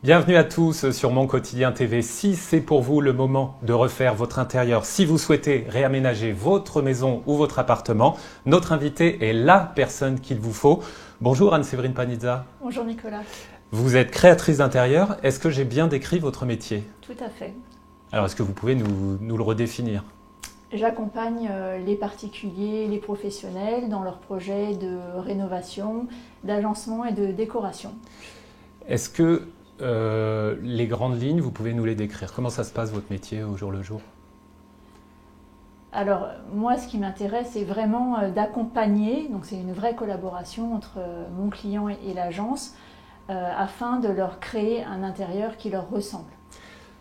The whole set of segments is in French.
Bienvenue à tous sur Mon Quotidien TV. Si c'est pour vous le moment de refaire votre intérieur, si vous souhaitez réaménager votre maison ou votre appartement, notre invité est la personne qu'il vous faut. Bonjour Anne-Séverine Panizza. Bonjour Nicolas. Vous êtes créatrice d'intérieur. Est-ce que j'ai bien décrit votre métier? Tout à fait. Alors, est-ce que vous pouvez nous le redéfinir? J'accompagne les particuliers, les professionnels dans leurs projets de rénovation, d'agencement et de décoration. Est-ce que les grandes lignes, vous pouvez nous les décrire? Comment ça se passe votre métier au jour le jour? Alors moi, ce qui m'intéresse, c'est vraiment d'accompagner, donc c'est une vraie collaboration entre mon client et l'agence, afin de leur créer un intérieur qui leur ressemble.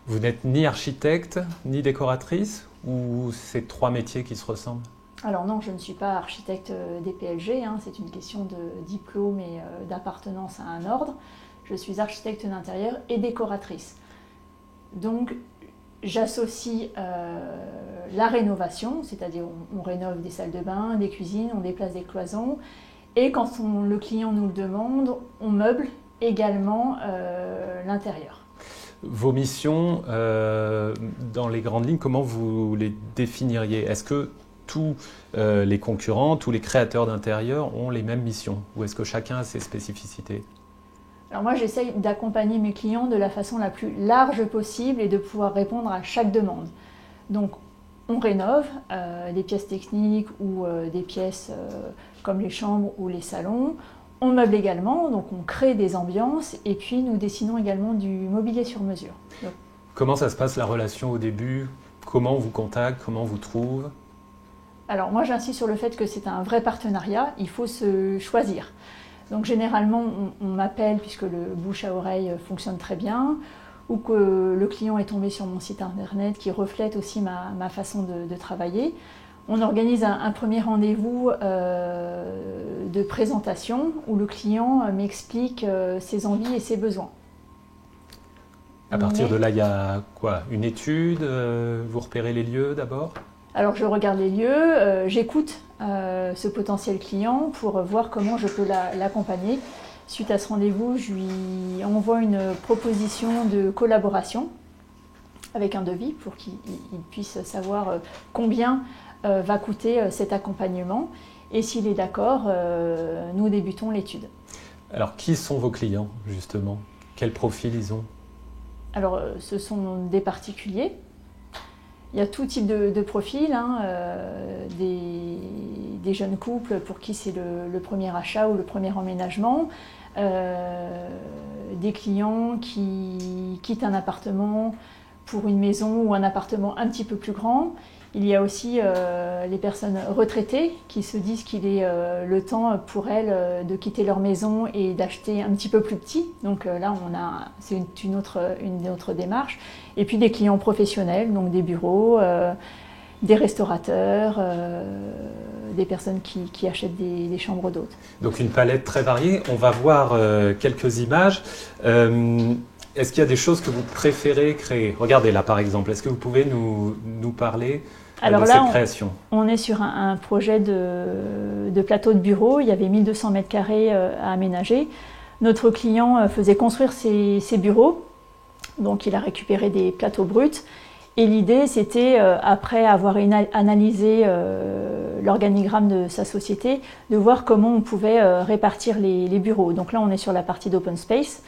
Vous n'êtes ni architecte, ni décoratrice, ou c'est trois métiers qui se ressemblent? Alors non, je ne suis pas architecte DPLG, c'est une question de diplôme et d'appartenance à un ordre. Je suis architecte d'intérieur et décoratrice. Donc j'associe la rénovation, c'est-à-dire on rénove des salles de bain, des cuisines, on déplace des cloisons, et quand le client nous le demande, on meuble également l'intérieur. Vos missions, dans les grandes lignes, comment vous les définiriez? Est-ce que tous les concurrents, tous les créateurs d'intérieur ont les mêmes missions, ou est-ce que chacun a ses spécificités? Alors moi, j'essaye d'accompagner mes clients de la façon la plus large possible et de pouvoir répondre à chaque demande. Donc, on rénove des pièces techniques ou des pièces comme les chambres ou les salons. On meuble également, donc on crée des ambiances et puis nous dessinons également du mobilier sur mesure. Donc, comment ça se passe la relation au début? Comment on vous contacte? Comment on vous trouve? alors moi, j'insiste sur le fait que c'est un vrai partenariat, il faut se choisir. Donc généralement, on m'appelle puisque le bouche à oreille fonctionne très bien, ou que le client est tombé sur mon site internet qui reflète aussi ma façon de travailler. On organise un premier rendez-vous de présentation où le client m'explique ses envies et ses besoins. À partir de là, il y a quoi? Une étude? Vous repérez les lieux d'abord? Alors je regarde les lieux, j'écoute ce potentiel client pour voir comment je peux l'accompagner. Suite à ce rendez-vous, je lui envoie une proposition de collaboration avec un devis pour qu'il puisse savoir combien va coûter cet accompagnement. Et s'il est d'accord, nous débutons l'étude. Alors, qui sont vos clients, justement? Quel profil ils ont? Alors, ce sont des particuliers. Il y a tout type de profil, des jeunes couples pour qui c'est le premier achat ou le premier emménagement, des clients qui quittent un appartement pour une maison ou un appartement un petit peu plus grand. Il y a aussi les personnes retraitées qui se disent qu'il est le temps pour elles de quitter leur maison et d'acheter un petit peu plus petit. Donc là, c'est une autre démarche. Et puis des clients professionnels, donc des bureaux, des restaurateurs, des personnes qui achètent des chambres d'hôtes. Donc une palette très variée. On va voir quelques images. Est-ce qu'il y a des choses que vous préférez créer? Regardez là par exemple. Est-ce que vous pouvez nous parler de cette création? On est sur un projet de plateau de bureau. Il y avait 1200 mètres carrés à aménager. Notre client faisait construire ses bureaux. Donc il a récupéré des plateaux bruts. Et l'idée, c'était, après avoir analysé l'organigramme de sa société, de voir comment on pouvait répartir les bureaux. Donc là, on est sur la partie d'open space.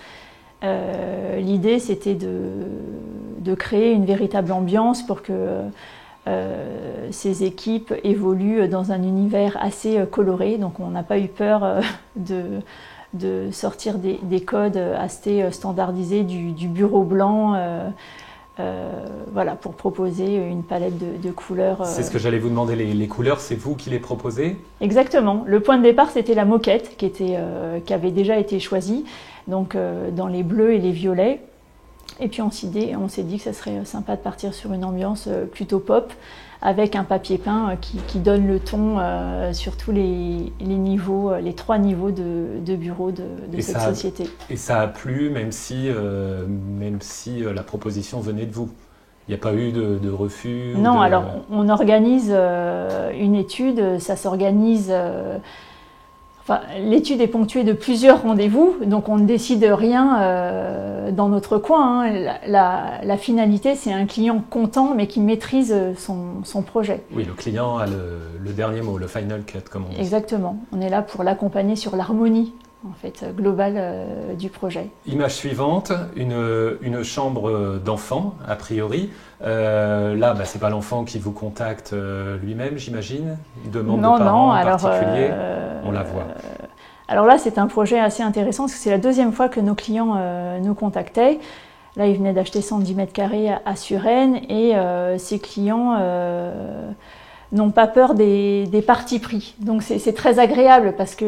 L'idée, c'était de créer une véritable ambiance pour que ces équipes évoluent dans un univers assez coloré. Donc on n'a pas eu peur de sortir des codes assez standardisés du bureau blanc, voilà, pour proposer une palette de couleurs. C'est ce que j'allais vous demander, les couleurs, c'est vous qui les proposez? Exactement. Le point de départ, c'était la moquette qui avait déjà été choisie, donc dans les bleus et les violets. Et puis on s'est dit que ça serait sympa de partir sur une ambiance plutôt pop, avec un papier peint qui donne le ton sur tous les niveaux, les 3 niveaux de bureau de cette société. Et ça a plu, même si la proposition venait de vous? Il n'y a pas eu de refus? Non, alors on organise une étude, ça s'organise Enfin, l'étude est ponctuée de plusieurs rendez-vous, donc on ne décide rien dans notre coin. Hein. La finalité, c'est un client content, mais qui maîtrise son projet. Oui, le client a le dernier mot, le final cut, comme on dit. Exactement. On est là pour l'accompagner sur l'harmonie en fait, globale du projet. Image suivante, une chambre d'enfant, a priori. Là, c'est pas l'enfant qui vous contacte lui-même, j'imagine. Il demande de parents particuliers. On la voit. Alors là, c'est un projet assez intéressant parce que c'est la deuxième fois que nos clients nous contactaient. Là, ils venaient d'acheter 110 mètres carrés à Suresnes et ces clients n'ont pas peur des partis pris. Donc c'est très agréable parce que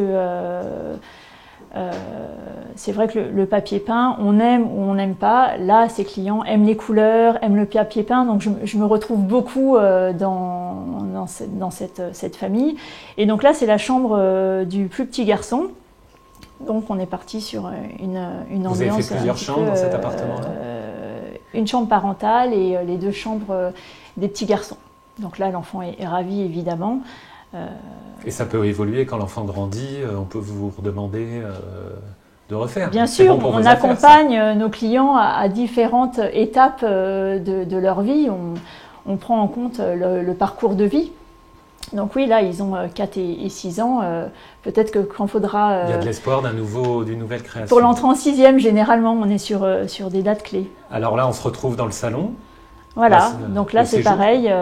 c'est vrai que le papier peint, on aime ou on n'aime pas. Là, ces clients aiment les couleurs, aiment le papier peint, donc je me retrouve beaucoup dans cette famille. Et donc là, c'est la chambre du plus petit garçon. Donc on est parti sur une ambiance. Vous avez fait plusieurs chambres dans cet appartement-là ? Une chambre parentale et les 2 chambres des petits garçons. Donc là, l'enfant est ravi, évidemment. Et ça peut évoluer quand l'enfant grandit, on peut vous redemander de refaire. Bien sûr, on accompagne nos clients à différentes étapes de leur vie. On prend en compte le parcours de vie. Donc oui, là, ils ont 4 et 6 ans. Peut-être que quand faudra... Il y a de l'espoir d'une nouvelle création. Pour l'entrée en 6e, généralement, on est sur des dates clés. Alors là, on se retrouve dans le salon. Voilà, donc là, c'est pareil.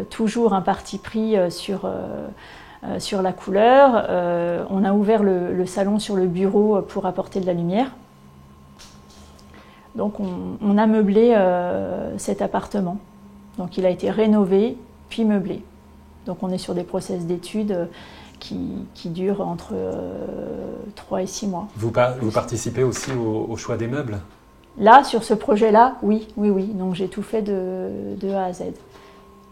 Toujours un parti pris sur la couleur. On a ouvert le salon sur le bureau pour apporter de la lumière. Donc on a meublé cet appartement. Donc il a été rénové puis meublé. Donc on est sur des process d'études qui durent entre 3 et 6 mois. Vous participez aussi au choix des meubles ? Là, sur ce projet-là, oui. Donc j'ai tout fait de A à Z.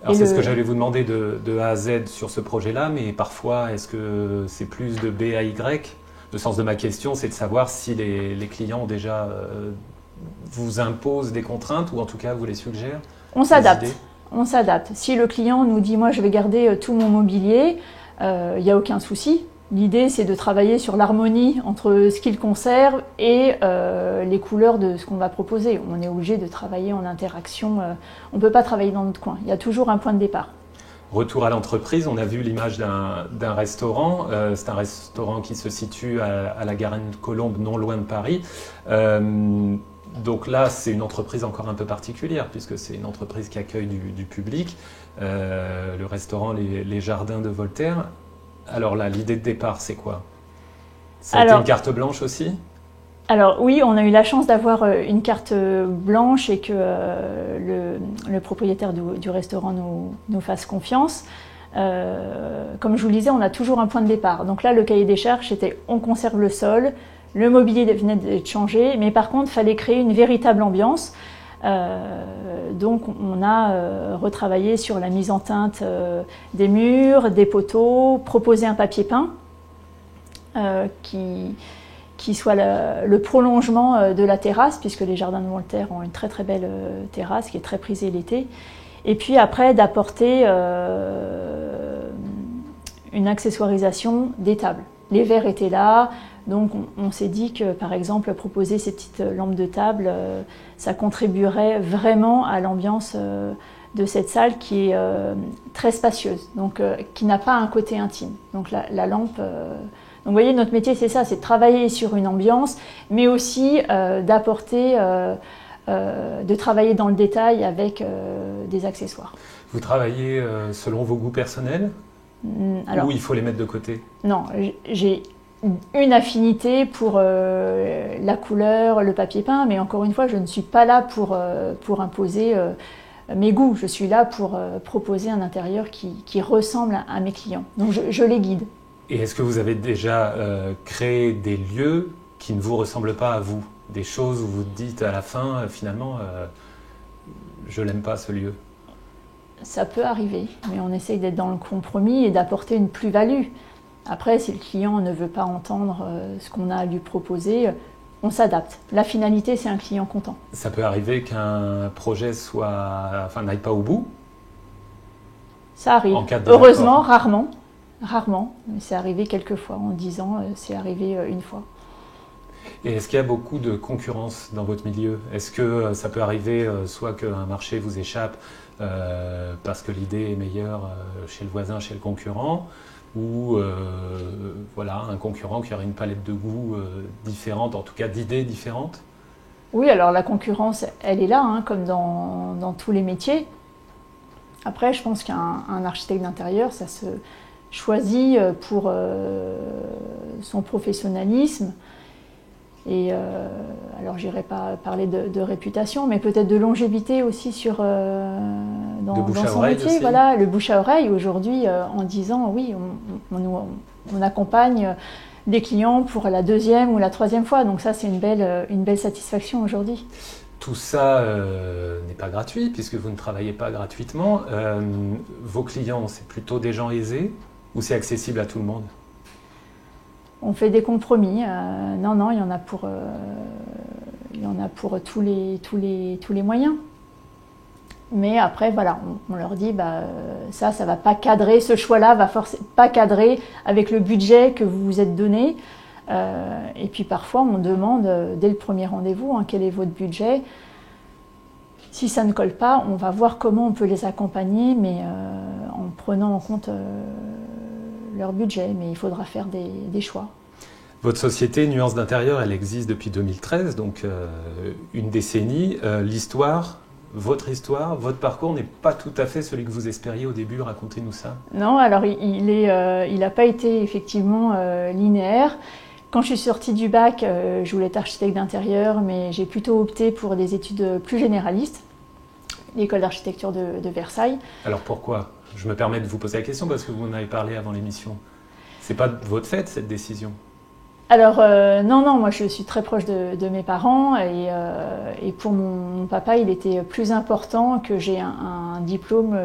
Alors c'est ce que j'allais vous demander de A à Z sur ce projet-là, mais parfois, est-ce que c'est plus de B à Y ? Le sens de ma question, c'est de savoir si les clients ont déjà vous imposent des contraintes ou en tout cas vous les suggèrent. On s'adapte. Si le client nous dit « moi je vais garder tout mon mobilier », il n'y a aucun souci. L'idée c'est de travailler sur l'harmonie entre ce qu'il conserve et les couleurs de ce qu'on va proposer. On est obligé de travailler en interaction. On ne peut pas travailler dans notre coin. Il y a toujours un point de départ. Retour à l'entreprise, on a vu l'image d'un restaurant. C'est un restaurant qui se situe à la Garenne-Colombes, non loin de Paris. Donc là, c'est une entreprise encore un peu particulière puisque c'est une entreprise qui accueille du public. Le restaurant les Jardins de Voltaire. Alors là, l'idée de départ, c'est quoi ? Ça a été une carte blanche aussi ? Alors oui, on a eu la chance d'avoir une carte blanche et que le propriétaire du restaurant nous fasse confiance. Comme je vous le disais, on a toujours un point de départ. Donc là, le cahier des charges, c'était on conserve le sol, le mobilier venait d'être changé, mais par contre, il fallait créer une véritable ambiance. Donc on a retravaillé sur la mise en teinte des murs, des poteaux, proposé un papier peint qui soit le prolongement de la terrasse, puisque les Jardins de Voltaire ont une très très belle terrasse qui est très prisée l'été. Et puis après d'apporter une accessoirisation des tables. Les verres étaient là. Donc on s'est dit que par exemple proposer ces petites lampes de table, ça contribuerait vraiment à l'ambiance de cette salle qui est très spacieuse, donc qui n'a pas un côté intime. Donc la lampe, donc vous voyez notre métier c'est ça, c'est de travailler sur une ambiance, mais aussi d'apporter, de travailler dans le détail avec des accessoires. Vous travaillez selon vos goûts personnels ou il faut les mettre de côté? Non, j'ai une affinité pour la couleur, le papier peint, mais encore une fois, je ne suis pas là pour imposer mes goûts. Je suis là pour proposer un intérieur qui ressemble à mes clients. Donc je les guide. Et est-ce que vous avez déjà créé des lieux qui ne vous ressemblent pas à vous? Des choses où vous dites à la fin, finalement, je l'aime pas ce lieu? Ça peut arriver, mais on essaye d'être dans le compromis et d'apporter une plus-value. Après, si le client ne veut pas entendre ce qu'on a à lui proposer, on s'adapte. La finalité, c'est un client content. Ça peut arriver qu'un projet n'aille pas au bout? Ça arrive. Heureusement, rarement. Rarement, mais c'est arrivé quelques fois. En 10 ans, c'est arrivé une fois. Et est-ce qu'il y a beaucoup de concurrence dans votre milieu? Est-ce que ça peut arriver soit qu'un marché vous échappe parce que l'idée est meilleure chez le voisin, chez le concurrent, ou voilà, un concurrent qui aurait une palette de goûts différente, en tout cas d'idées différentes? Oui, alors la concurrence, elle est là, hein, comme dans tous les métiers. Après, je pense qu'un architecte d'intérieur, ça se choisit pour son professionnalisme. Et alors, j'irai pas parler de réputation, mais peut-être de longévité aussi dans son métier. Aussi. Voilà, le bouche à oreille. Aujourd'hui, en 10 ans, oui, on accompagne des clients pour la 2e ou la 3e fois. Donc ça, c'est une belle satisfaction aujourd'hui. Tout ça n'est pas gratuit, puisque vous ne travaillez pas gratuitement. Vos clients, c'est plutôt des gens aisés ou c'est accessible à tout le monde? On fait des compromis. Non, il y en a pour tous les moyens. Mais après, voilà, on leur dit, ça va pas cadrer, ce choix-là va pas cadrer avec le budget que vous vous êtes donné. Et puis parfois, on demande dès le premier rendez-vous, quel est votre budget. Si ça ne colle pas, on va voir comment on peut les accompagner, mais en prenant en compte leur budget, mais il faudra faire des choix. Votre société Nuances d'Intérieur, elle existe depuis 2013, donc une décennie. Votre histoire, votre parcours n'est pas tout à fait celui que vous espériez au début. Racontez-nous ça. Non, alors il n'a pas été effectivement linéaire. Quand je suis sortie du bac, je voulais être architecte d'intérieur, mais j'ai plutôt opté pour des études plus généralistes, l'école d'architecture de Versailles. Alors pourquoi? Je me permets de vous poser la question parce que vous en avez parlé avant l'émission. C'est pas de votre fait cette décision? Alors non, moi je suis très proche de mes parents et pour mon papa, il était plus important que j'ai un diplôme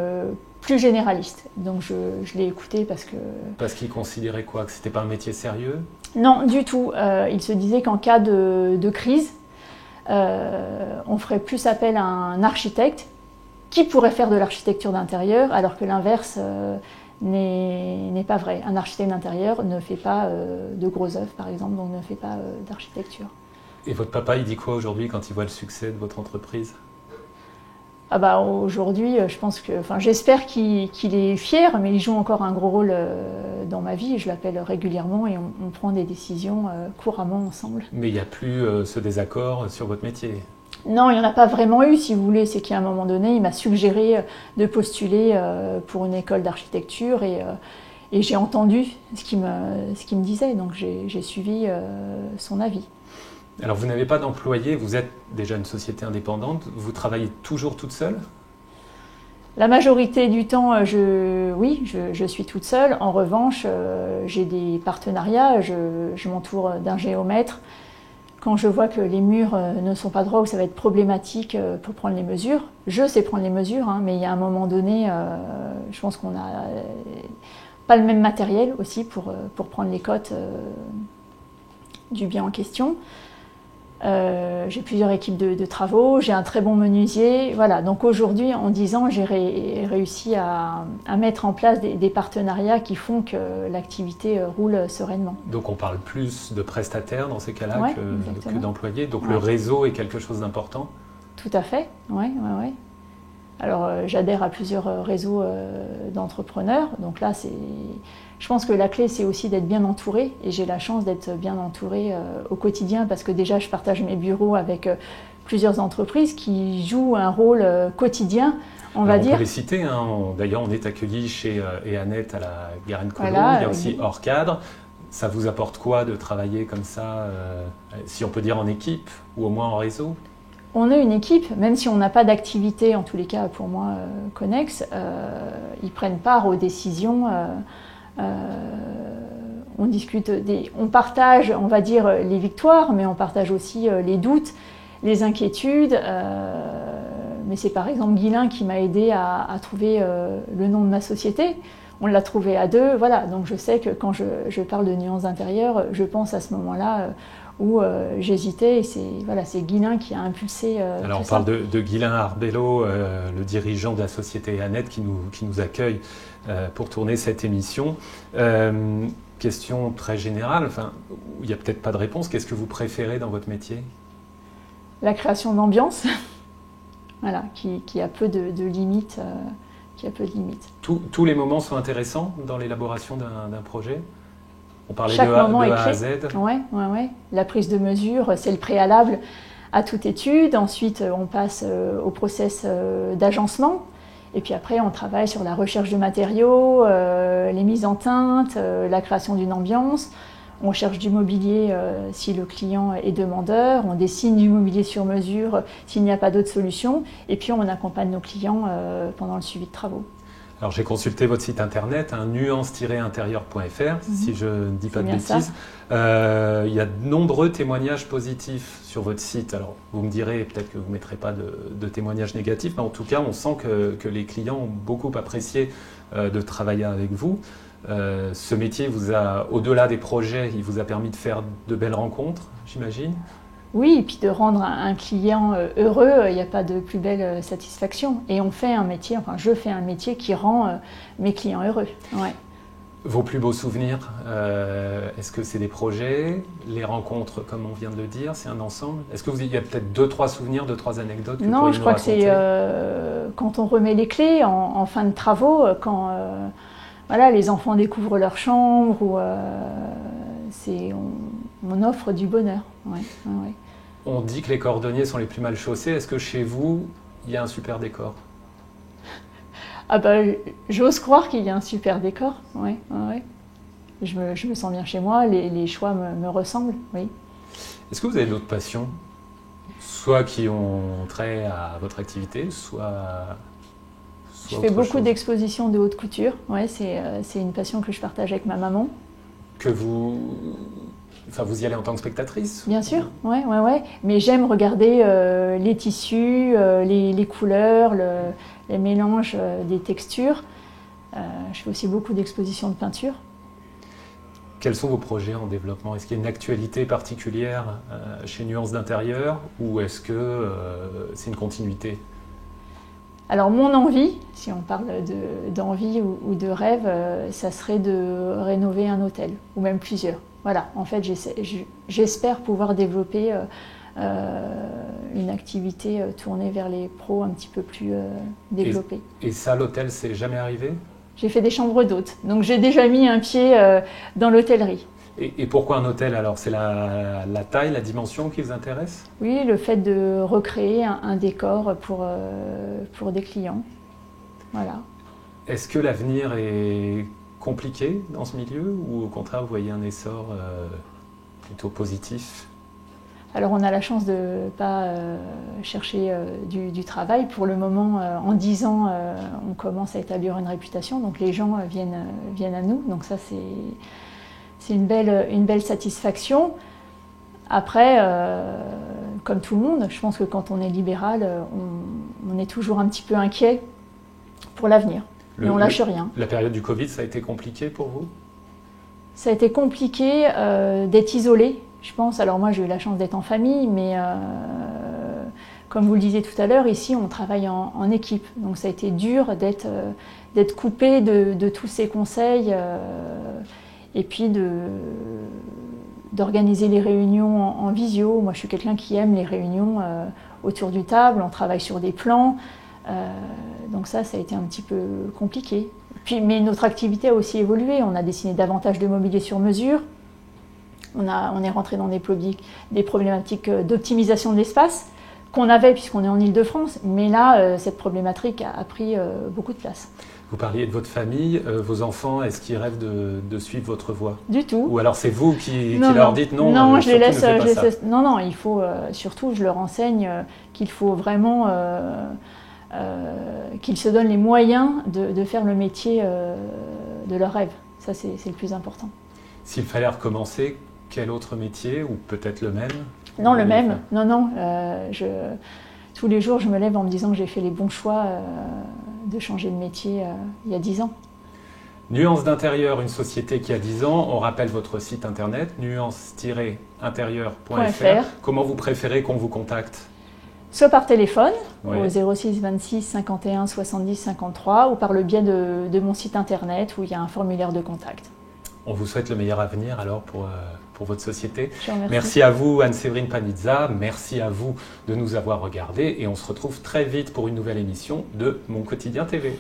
plus généraliste. Donc je l'ai écouté parce que... Parce qu'il considérait quoi? Que c'était pas un métier sérieux? Non, du tout. Il se disait qu'en cas de crise, on ferait plus appel à un architecte qui pourrait faire de l'architecture d'intérieur, alors que l'inverse n'est pas vrai. Un architecte d'intérieur ne fait pas de gros œuvres, par exemple, donc ne fait pas d'architecture. Et votre papa, il dit quoi aujourd'hui quand il voit le succès de votre entreprise? Aujourd'hui, je pense que, j'espère qu'il est fier, mais il joue encore un gros rôle dans ma vie. Je l'appelle régulièrement et on prend des décisions couramment ensemble. Mais il n'y a plus ce désaccord sur votre métier? Non, il n'y en a pas vraiment eu, si vous voulez. C'est qu'à un moment donné, il m'a suggéré de postuler pour une école d'architecture et j'ai entendu ce qu'il me disait. Donc j'ai suivi son avis. Alors vous n'avez pas d'employé, vous êtes déjà une société indépendante, vous travaillez toujours toute seule? La majorité du temps, je suis toute seule. En revanche, j'ai des partenariats, je m'entoure d'un géomètre. Quand je vois que les murs ne sont pas droits ou ça va être problématique pour prendre les mesures, je sais prendre les mesures, mais il y a un moment donné, je pense qu'on n'a pas le même matériel aussi pour prendre les cotes du bien en question. J'ai plusieurs équipes de travaux, j'ai un très bon menuisier. Voilà. Donc aujourd'hui, en 10 ans, j'ai réussi à mettre en place des partenariats qui font que l'activité roule sereinement. Donc on parle plus de prestataires dans ces cas-là que d'employés. Donc le réseau est quelque chose d'important? Tout à fait, oui. Alors j'adhère à plusieurs réseaux d'entrepreneurs. Donc là, je pense que la clé, c'est aussi d'être bien entouré. Et j'ai la chance d'être bien entourée au quotidien parce que déjà, je partage mes bureaux avec plusieurs entreprises qui jouent un rôle quotidien, on va dire. On peut les citer. D'ailleurs, on est accueillis chez Annette à la Garenne-Colombes. Voilà, il y a aussi Hors Cadre. Ça vous apporte quoi de travailler comme ça, si on peut dire en équipe ou au moins en réseau? On est une équipe, même si on n'a pas d'activité, en tous les cas pour moi, connexe, ils prennent part aux décisions. On discute, on partage, on va dire, les victoires, mais on partage aussi les doutes, les inquiétudes. Mais c'est par exemple Guilain qui m'a aidé à trouver le nom de ma société. On l'a trouvé à deux, voilà. Donc je sais que quand je parle de Nuances d'Intérieur, je pense à ce moment-là où j'hésitais et c'est Guilain qui a impulsé Alors on parle de Guilain Arbello, le dirigeant de la société Annette qui nous accueille pour tourner cette émission. Question très générale, il n'y a peut-être pas de réponse. Qu'est-ce que vous préférez dans votre métier? La création d'ambiance, voilà, qui a peu de limites. Tous les moments sont intéressants dans l'élaboration d'un projet? On parlait Chaque moment de est A à Z. Ouais. La prise de mesure, c'est le préalable à toute étude. Ensuite, on passe au process d'agencement. Et puis après, on travaille sur la recherche de matériaux, les mises en teinte, la création d'une ambiance. On cherche du mobilier si le client est demandeur. On dessine du mobilier sur mesure s'il n'y a pas d'autre solution. Et puis, on accompagne nos clients pendant le suivi de travaux. Alors j'ai consulté votre site internet, nuance-intérieur.fr, si je ne dis pas de bêtises. Il y a de nombreux témoignages positifs sur votre site. Alors vous me direz peut-être que vous ne mettrez pas de témoignages négatifs, mais en tout cas on sent que les clients ont beaucoup apprécié de travailler avec vous. Ce métier vous a, au-delà des projets, il vous a permis de faire de belles rencontres, j'imagine? Oui, et puis de rendre un client heureux, il n'y a pas de plus belle satisfaction. Et on fait un métier, je fais un métier qui rend mes clients heureux. Ouais. Vos plus beaux souvenirs, est-ce que c'est des projets, les rencontres, comme on vient de le dire, c'est un ensemble? Est-ce qu'il y a peut-être 2-3 souvenirs, 2-3 anecdotes que Non, vous je nous crois que raconter? C'est quand on remet les clés en fin de travaux, quand les enfants découvrent leur chambre, ou on offre du bonheur. Ouais. On dit que les cordonniers sont les plus mal chaussés. Est-ce que chez vous, il y a un super décor? J'ose croire qu'il y a un super décor. Ouais. Je me sens bien chez moi, les choix me ressemblent. Oui. Est-ce que vous avez d'autres passions? Soit qui ont trait à votre activité, soit je fais beaucoup d'expositions de haute couture. Ouais, c'est une passion que je partage avec ma maman. Que vous y allez en tant que spectatrice? Bien sûr, ouais. Mais j'aime regarder les tissus, les couleurs, les mélanges des textures. Je fais aussi beaucoup d'expositions de peinture. Quels sont vos projets en développement? Est-ce qu'il y a une actualité particulière chez Nuance d'Intérieur, ou est-ce que c'est une continuité? Alors mon envie, si on parle d'envie ou de rêve, ça serait de rénover un hôtel, ou même plusieurs. Voilà, en fait j'espère pouvoir développer une activité tournée vers les pros un petit peu plus développée. Et ça, l'hôtel, c'est jamais arrivé? J'ai fait des chambres d'hôtes, donc j'ai déjà mis un pied dans l'hôtellerie. Et pourquoi un hôtel alors? C'est la taille, la dimension qui vous intéresse? Oui, le fait de recréer un décor pour des clients. Voilà. Est-ce que l'avenir est compliqué dans ce milieu, ou au contraire vous voyez un essor plutôt positif? Alors on a la chance de ne pas chercher du travail. Pour le moment, en 10 ans, on commence à établir une réputation, donc les gens viennent à nous. Donc ça c'est une belle satisfaction. Après, comme tout le monde, je pense que quand on est libéral, on est toujours un petit peu inquiet pour l'avenir. Mais on ne lâche rien. La période du Covid, ça a été compliqué pour vous? Ça a été compliqué d'être isolé, je pense. Alors moi, j'ai eu la chance d'être en famille, mais comme vous le disiez tout à l'heure, ici, on travaille en équipe. Donc ça a été dur d'être coupé de tous ces conseils et puis d'organiser les réunions en visio. Moi, je suis quelqu'un qui aime les réunions autour du table. On travaille sur des plans. Donc ça a été un petit peu compliqué. Mais notre activité a aussi évolué. On a dessiné davantage de mobilier sur mesure. On est rentré dans des problématiques d'optimisation de l'espace qu'on avait puisqu'on est en Île-de-France. Mais là, cette problématique a pris beaucoup de place. Vous parliez de votre famille, vos enfants, est-ce qu'ils rêvent de suivre votre voie? Du tout. Ou alors c'est vous qui leur dites non? Non, je les laisse. Non, il faut surtout, je leur enseigne qu'il faut vraiment qu'ils se donnent les moyens de faire le métier de leur rêve. Ça, c'est le plus important. S'il fallait recommencer, quel autre métier, ou peut-être le même? Non, le même. Non. Tous les jours, je me lève en me disant que j'ai fait les bons choix de changer de métier il y a 10 ans. Nuance d'intérieur, une société qui a 10 ans. On rappelle votre site internet, nuance-intérieur.fr. Comment vous préférez qu'on vous contacte? Soit par téléphone, Oui. au 06 26 51 70 53, ou par le biais de mon site internet où il y a un formulaire de contact. On vous souhaite le meilleur avenir alors pour votre société. Je vous remercie. Merci à vous Anne-Séverine Panizza, merci à vous de nous avoir regardés et on se retrouve très vite pour une nouvelle émission de Mon Quotidien TV.